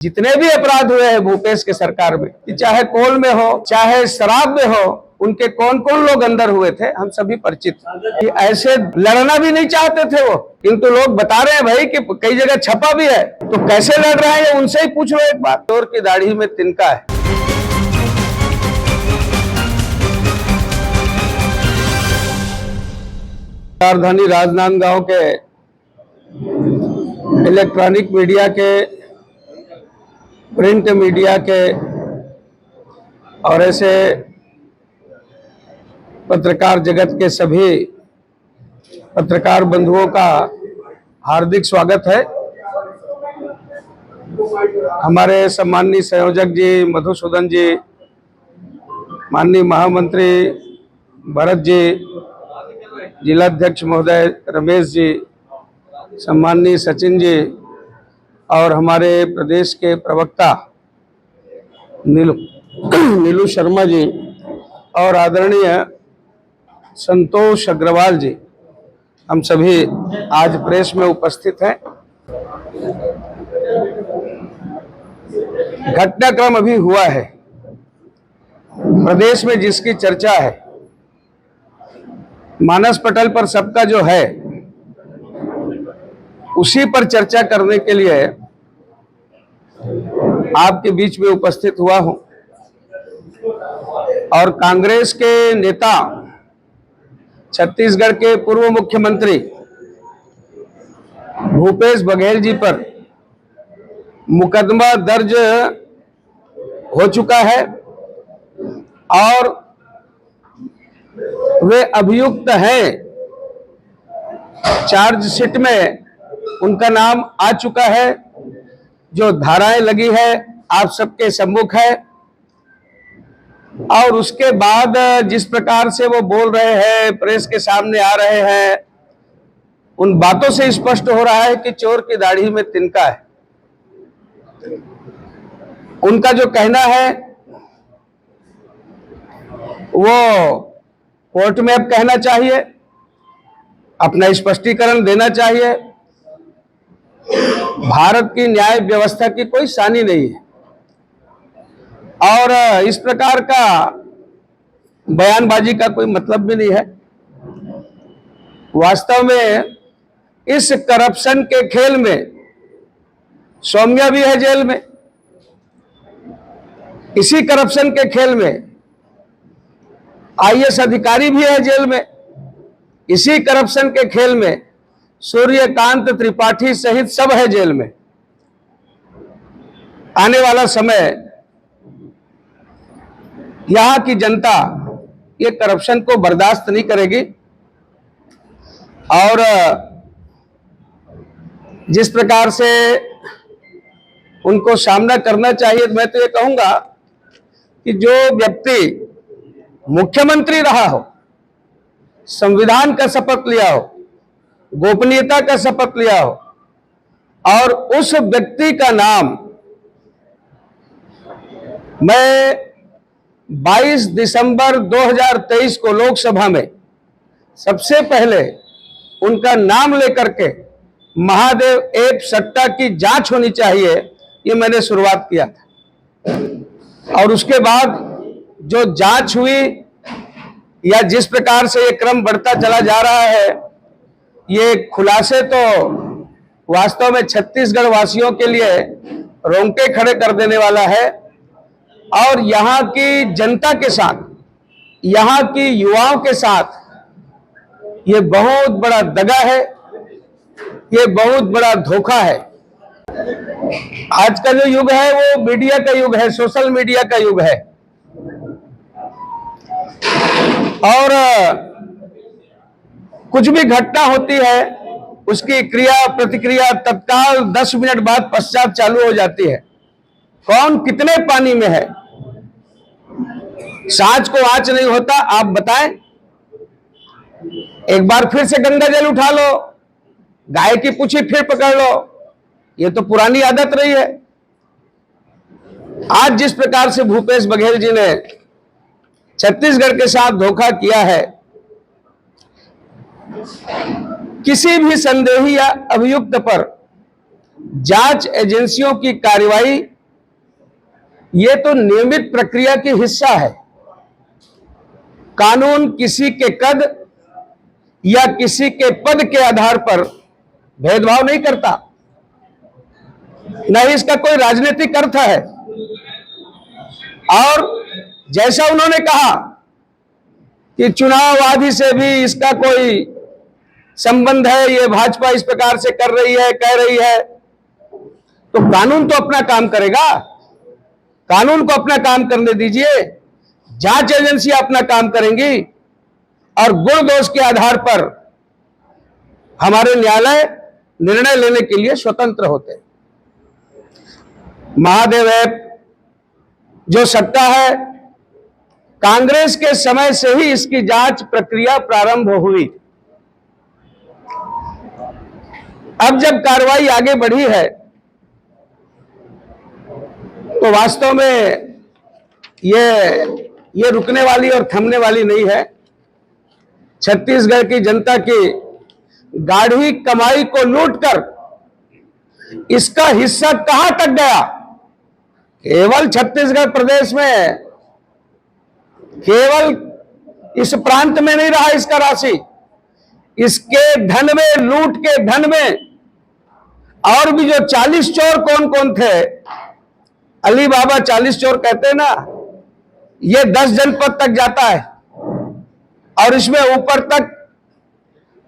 जितने भी अपराध हुए हैं भूपेश के सरकार में, चाहे कोल में हो चाहे शराब में हो, उनके कौन कौन लोग अंदर हुए थे हम सभी परिचित। ऐसे लड़ना भी नहीं चाहते थे वो, किंतु लोग बता रहे हैं भाई कि कई जगह छपा भी है, तो कैसे लड़ रहे हैं उनसे ही पूछ लो एक बार। चोर की दाढ़ी में तिनका है। राजधानी राजनांदगांव के इलेक्ट्रॉनिक मीडिया के, प्रिंट मीडिया के और ऐसे पत्रकार जगत के सभी पत्रकार बंधुओं का हार्दिक स्वागत है। हमारे सम्माननीय संयोजक जी मधुसूदन जी, माननीय महामंत्री भरत जी, जिलाध्यक्ष महोदय रमेश जी, सम्माननीय सचिन जी और हमारे प्रदेश के प्रवक्ता नीलू शर्मा जी और आदरणीय संतोष अग्रवाल जी, हम सभी आज प्रेस में उपस्थित हैं। घटनाक्रम अभी हुआ है, प्रदेश में जिसकी चर्चा है, मानस पटल पर सबका जो है, उसी पर चर्चा करने के लिए आपके बीच में उपस्थित हुआ हूं। और कांग्रेस के नेता, छत्तीसगढ़ के पूर्व मुख्यमंत्री भूपेश बघेल जी पर मुकदमा दर्ज हो चुका है और वे अभियुक्त हैं। चार्जशीट में उनका नाम आ चुका है, जो धाराएं लगी है आप सबके सम्मुख है। और उसके बाद जिस प्रकार से वो बोल रहे हैं, प्रेस के सामने आ रहे हैं, उन बातों से स्पष्ट हो रहा है कि चोर की दाढ़ी में तिनका है। उनका जो कहना है वो कोर्ट में अब कहना चाहिए, अपना स्पष्टीकरण देना चाहिए। भारत की न्याय व्यवस्था की कोई सानी नहीं है और इस प्रकार का बयानबाजी का कोई मतलब भी नहीं है। वास्तव में इस करप्शन के खेल में सौम्या भी है जेल में, इसी करप्शन के खेल में आईएएस अधिकारी भी है जेल में, इसी करप्शन के खेल में सूर्यकांत त्रिपाठी सहित सब है जेल में। आने वाला समय यहां की जनता ये करप्शन को बर्दाश्त नहीं करेगी और जिस प्रकार से उनको सामना करना चाहिए, मैं तो ये कहूंगा कि जो व्यक्ति मुख्यमंत्री रहा हो, संविधान का शपथ लिया हो, गोपनीयता का शपथ लिया हो और उस व्यक्ति का नाम मैं 22 दिसंबर 2023 को लोकसभा में सबसे पहले उनका नाम लेकर के महादेव ऐप सट्टा की जांच होनी चाहिए, ये मैंने शुरुआत किया था। और उसके बाद जो जांच हुई या जिस प्रकार से ये क्रम बढ़ता चला जा रहा है, ये खुलासे तो वास्तव में छत्तीसगढ़ वासियों के लिए रोंगटे खड़े कर देने वाला है और यहाँ की जनता के साथ, यहाँ की युवाओं के साथ ये बहुत बड़ा दगा है, ये बहुत बड़ा धोखा है। आज का जो युग है वो मीडिया का युग है, सोशल मीडिया का युग है और कुछ भी घटना होती है उसकी क्रिया प्रतिक्रिया तत्काल 10 मिनट बाद पश्चात चालू हो जाती है। कौन कितने पानी में है, सांच को आंच नहीं होता। आप बताएं, एक बार फिर से गंगा जल उठा लो, गाय की पूंछी फिर पकड़ लो, ये तो पुरानी आदत रही है। आज जिस प्रकार से भूपेश बघेल जी ने छत्तीसगढ़ के साथ धोखा किया है, किसी भी संदेही या अभियुक्त पर जांच एजेंसियों की कार्रवाई ये तो नियमित प्रक्रिया की हिस्सा है। कानून किसी के कद या किसी के पद के आधार पर भेदभाव नहीं करता, न ही इसका कोई राजनीतिक अर्थ है। और जैसा उन्होंने कहा कि चुनाव आदि से भी इसका कोई संबंध है, ये भाजपा इस प्रकार से कर रही है, कह रही है, तो कानून तो अपना काम करेगा, कानून को अपना काम करने दीजिए। जांच एजेंसियां अपना काम करेंगी और गुण दोष के आधार पर हमारे न्यायालय निर्णय लेने के लिए स्वतंत्र होते हैं। महादेव ऐप जो सट्टा है, कांग्रेस के समय से ही इसकी जांच प्रक्रिया प्रारंभ हुई। अब जब कार्रवाई आगे बढ़ी है तो वास्तव में ये रुकने वाली और थमने वाली नहीं है। छत्तीसगढ़ की जनता की गाढ़ी कमाई को लूटकर इसका हिस्सा कहां तक गया? केवल छत्तीसगढ़ प्रदेश में, केवल इस प्रांत में नहीं रहा इसका राशि, इसके धन में, लूट के धन में और भी जो 40 चोर कौन कौन थे, अली बाबा 40 चोर कहते हैं ना, ये 10 जनपद तक जाता है और इसमें ऊपर तक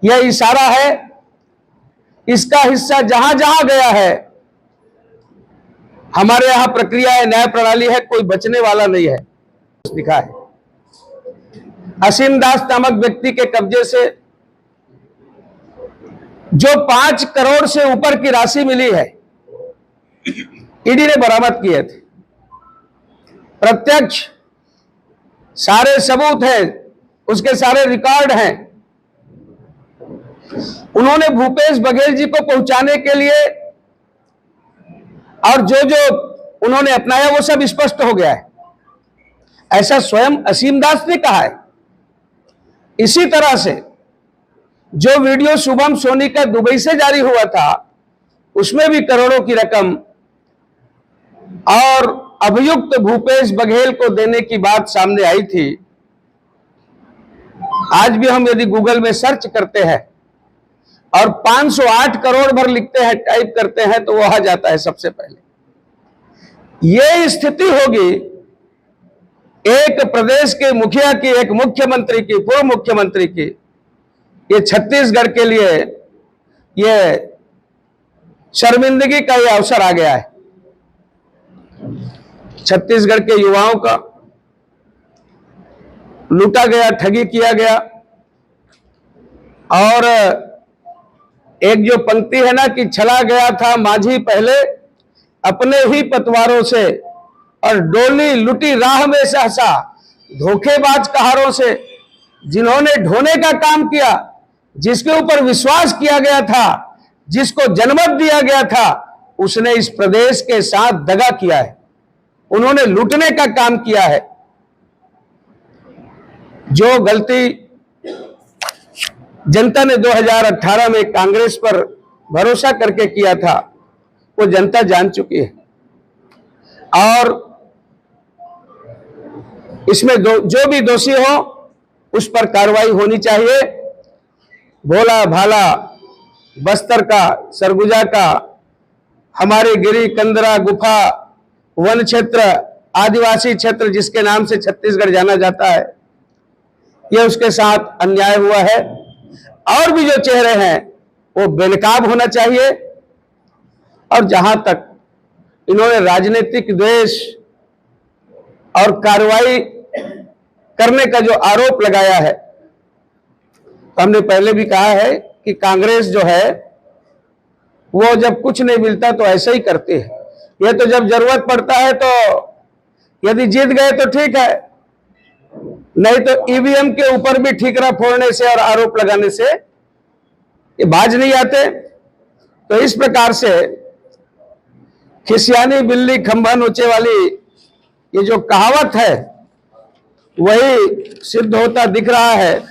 यह इशारा है। इसका हिस्सा जहां जहां गया है, हमारे यहां प्रक्रिया है, न्याय प्रणाली है, कोई बचने वाला नहीं है। लिखा है असीम दास नामक व्यक्ति के कब्जे से जो 5 करोड़ से ऊपर की राशि मिली है, ईडी ने बरामद किए थे। प्रत्यक्ष सारे सबूत हैं, उसके सारे रिकॉर्ड हैं। उन्होंने भूपेश बघेल जी को पहुंचाने के लिए और जो जो उन्होंने अपनाया वो सब स्पष्ट हो गया है, ऐसा स्वयं असीम दास ने कहा है। इसी तरह से जो वीडियो शुभम सोनी का दुबई से जारी हुआ था, उसमें भी करोड़ों की रकम और अभियुक्त भूपेश बघेल को देने की बात सामने आई थी। आज भी हम यदि गूगल में सर्च करते हैं और 508 करोड़ भर लिखते हैं, टाइप करते हैं, तो वो आ जाता है सबसे पहले। ये स्थिति होगी एक प्रदेश के मुखिया की, एक मुख्यमंत्री की, पूर्व मुख्यमंत्री की। ये छत्तीसगढ़ के लिए ये शर्मिंदगी का ये अवसर आ गया है। छत्तीसगढ़ के युवाओं का लूटा गया, ठगी किया गया। और एक जो पंक्ति है ना कि चला गया था माझी पहले अपने ही पतवारों से और डोली लुटी राह में सहसा, धोखेबाज कहारों से जिन्होंने ढोने का काम किया, जिसके ऊपर विश्वास किया गया था, जिसको जनमत दिया गया था, उसने इस प्रदेश के साथ दगा किया है, उन्होंने लूटने का काम किया है। जो गलती जनता ने 2018 में कांग्रेस पर भरोसा करके किया था, वो जनता जान चुकी है। और इसमें जो भी दोषी हो उस पर कार्रवाई होनी चाहिए। भोला भाला बस्तर का, सरगुजा का, हमारे गिरी कंदरा गुफा वन क्षेत्र, आदिवासी क्षेत्र जिसके नाम से छत्तीसगढ़ जाना जाता है, यह उसके साथ अन्याय हुआ है। और भी जो चेहरे हैं वो बेनकाब होना चाहिए। और जहां तक इन्होंने राजनीतिक द्वेष और कार्रवाई करने का जो आरोप लगाया है, तो हमने पहले भी कहा है कि कांग्रेस जो है वो जब कुछ नहीं मिलता तो ऐसा ही करती है। ये तो जब जरूरत पड़ता है तो यदि जीत गए तो ठीक है, नहीं तो ईवीएम के ऊपर भी ठीकरा फोड़ने से और आरोप लगाने से ये बाज नहीं आते। तो इस प्रकार से खिसियानी बिल्ली खंभा नोचे वाली ये जो कहावत है वही सिद्ध होता दिख रहा है।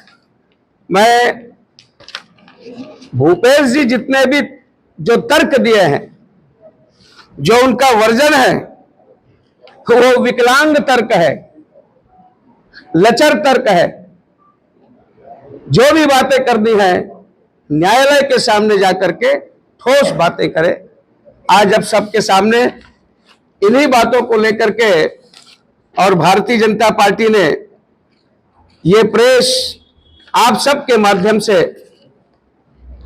मैं भूपेश जी जितने भी जो तर्क दिए हैं जो उनका वर्जन है वो विकलांग तर्क है, लचर तर्क है। जो भी बातें करनी है न्यायालय के सामने जाकर के ठोस बातें करे। आज जब सबके सामने इन्हीं बातों को लेकर के और भारतीय जनता पार्टी ने ये प्रेस आप सबके माध्यम से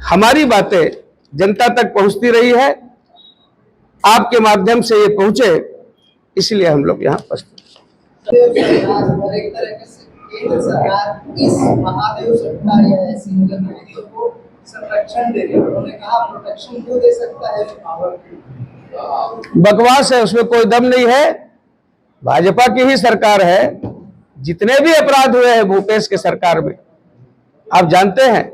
हमारी बातें जनता तक पहुंचती रही है, आपके माध्यम से ये पहुंचे, इसलिए हम लोग यहाँ उपस्थित और एक तरह से केंद्र सरकार इस महादेव सट्टा या ऐसी गतिविधियों को संरक्षण दे रही है। उन्होंने कहा प्रोटेक्शन क्यों दे सकता है पावर। बकवास है, उसमें कोई दम नहीं है। भाजपा की ही सरकार है, जितने भी अपराध हुए हैं भूपेश के सरकार में आप जानते हैं,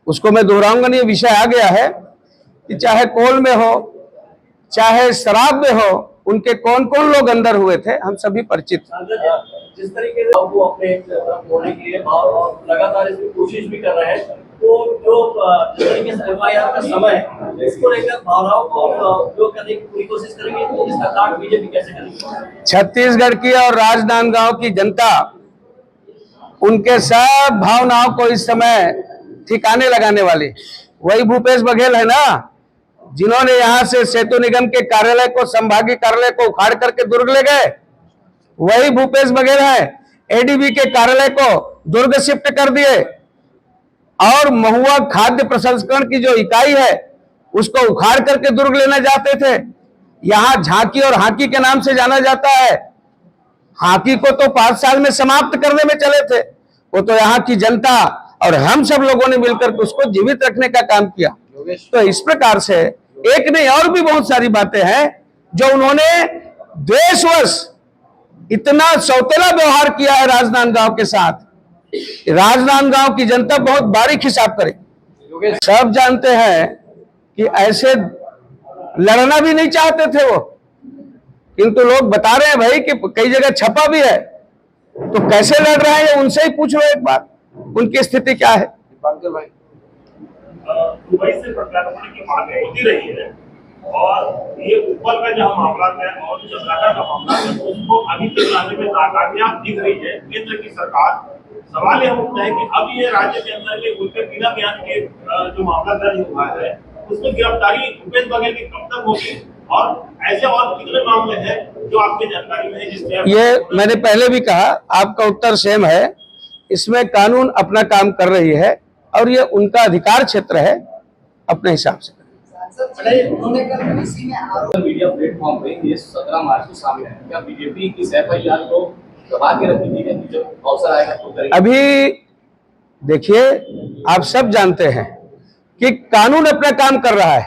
उसको मैं दोहराऊंगा नहीं, विषय आ गया है कि चाहे कोल में हो चाहे शराब में हो, उनके कौन कौन लोग अंदर हुए थे हम सभी परिचित। जिस तरीके से वो अपने होने के लिए और लगातार इसकी कोशिश भी कर रहे हैं, तो जो जिस तरीके से एफआईआर का समय है इसको लेकर भावनाओं को उपयोग करने की पूरी कोशिश करेंगे, तो इसका काट बीजेपी कैसे करेगी? छत्तीसगढ़ की और राजनांदगांव की जनता उनके सब भावनाओं को इस समय ठिकाने लगाने वाली वही भूपेश बघेल है ना, जिन्होंने यहां से सेतु निगम के कार्यालय को, संभागीय कार्यालय को उखाड़ करके दुर्ग ले गए। वही भूपेश बघेल है। एडीबी के कार्यालय को दुर्ग शिफ्ट कर दिए और महुआ खाद्य प्रसंस्करण की जो इकाई है उसको उखाड़ करके दुर्ग लेना चाहते थे। यहां झांकी और हाकी के नाम से जाना जाता है। हाकी को तो 5 साल में समाप्त करने में चले थे, वो तो यहाँ की जनता और हम सब लोगों ने मिलकर उसको जीवित रखने का काम किया। तो इस प्रकार से एक नहीं और भी बहुत सारी बातें हैं जो उन्होंने द्वेषवश इतना सौतेला व्यवहार किया है राजनांदगांव के साथ। राजनांदगांव की जनता बहुत बारीक हिसाब करे। सब जानते हैं कि ऐसे लड़ना भी नहीं चाहते थे वो, किंतु लोग बता रहे हैं भाई कि कई जगह छपा भी है, तो कैसे लड़ रहे हैं उनसे ही पूछ लो एक बार, उनकी स्थिति क्या है। दुबई से प्रत्यार्पण की मांग होती रही है और ये ऊपर का जो मामला है और जो चंद्राकर का मामला है उसको अभी तक लाने में नाकामयाब दिख रही है केंद्र की सरकार। सवाल यह उठता है कि अब ये राज्य के अंदर के उनके बिना बयान के जो मामला दर्ज हुआ है उसमें गिरफ्तारी भूपेश बघेल की कब तक होगी और ऐसे और कितने मामले हैं जो आपकी जानकारी में है जिससे ये मैंने पहले भी कहा, आपका उत्तर सेम है। इसमें कानून अपना काम कर रही है और ये उनका अधिकार क्षेत्र है, अपने हिसाब से। उन्होंने कल इसी में आरोप मीडिया प्लेटफॉर्म पे ये 17 मार्च को सामने आया, क्या बीजेपी की एफआईआर को दबा के रखी थी कि जब अवसर आएगा तो करेंगे? अभी देखिए, आप सब जानते हैं कि कानून अपना काम कर रहा है,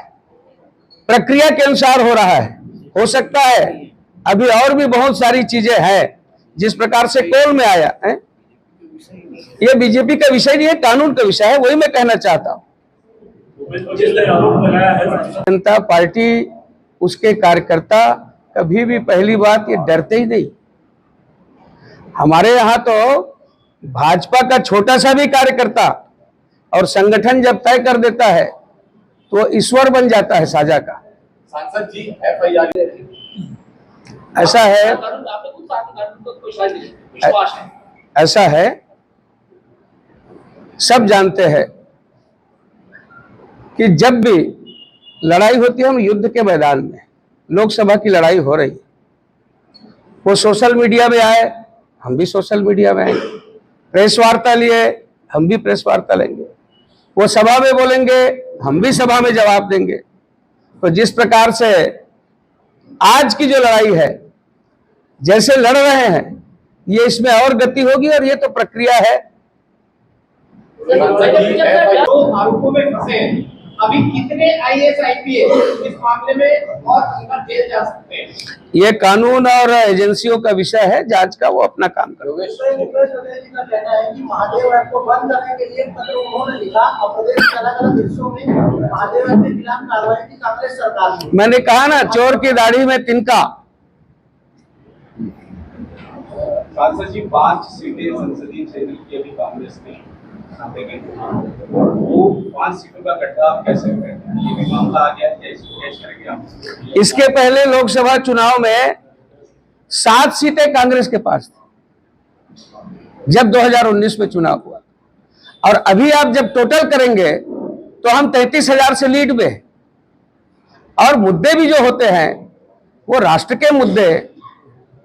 प्रक्रिया के अनुसार हो रहा है। हो सकता है अभी और भी बहुत सारी चीजें हैं, जिस प्रकार से कोल में आया है, ये बीजेपी का विषय नहीं है, कानून का विषय है। वही मैं कहना चाहता हूं। जनता पार्टी, उसके कार्यकर्ता कभी भी, पहली बात, ये डरते ही नहीं। हमारे यहाँ तो भाजपा का छोटा सा भी कार्यकर्ता और संगठन जब तय कर देता है तो ईश्वर बन जाता है साझा का। सांसद जी एफआईआर ऐसा है, ऐसा है, सब जानते हैं कि जब भी लड़ाई होती है, हम युद्ध के मैदान में, लोकसभा की लड़ाई हो रही है, वो सोशल मीडिया में आए, हम भी सोशल मीडिया में आएंगे, प्रेस वार्ता लिए, हम भी प्रेस वार्ता लेंगे, वो सभा में बोलेंगे, हम भी सभा में जवाब देंगे। तो जिस प्रकार से आज की जो लड़ाई है, जैसे लड़ रहे हैं, ये इसमें और गति होगी और ये तो प्रक्रिया है। आरोपों में फंसे हैं, अभी कितने आईएएस आईपीएस इस मामले में और अंदर जेल जा सकते हैं? ये कानून और एजेंसियों का विषय है, जांच का, वो अपना काम करें। भूपेश बघेल जी का कहना है कि महादेव ऐप को बंद करने के लिए पत्र उन्होंने लिखा और प्रदेश के अलग-अलग हिस्सों में महादेव ऐप के खिलाफ कार्रवाई की कांग्रेस सरकार ने। मैंने कहा ना, चोर की दाढ़ी में तिनका। सांसद जी, 5 सीटें संसदीय क्षेत्र की अभी कांग्रेस ने वो 5 सीटों का गठा आप कैसे करेंगे? ये भी मामला आ गया है, इसको कैसे करेंगे आप? इसके पहले लोकसभा चुनाव में 7 सीटें कांग्रेस के पास थी जब 2019 में चुनाव हुआ, और अभी आप जब टोटल करेंगे तो हम 33,000 से लीड में हैं। और मुद्दे भी जो होते हैं वो राष्ट्र के मुद्दे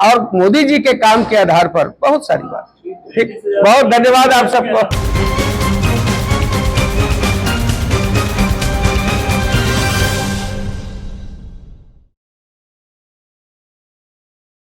और मोदी जी के काम के आधार पर बहुत सारी बात। ठीक, बहुत धन्यवाद आप सबको।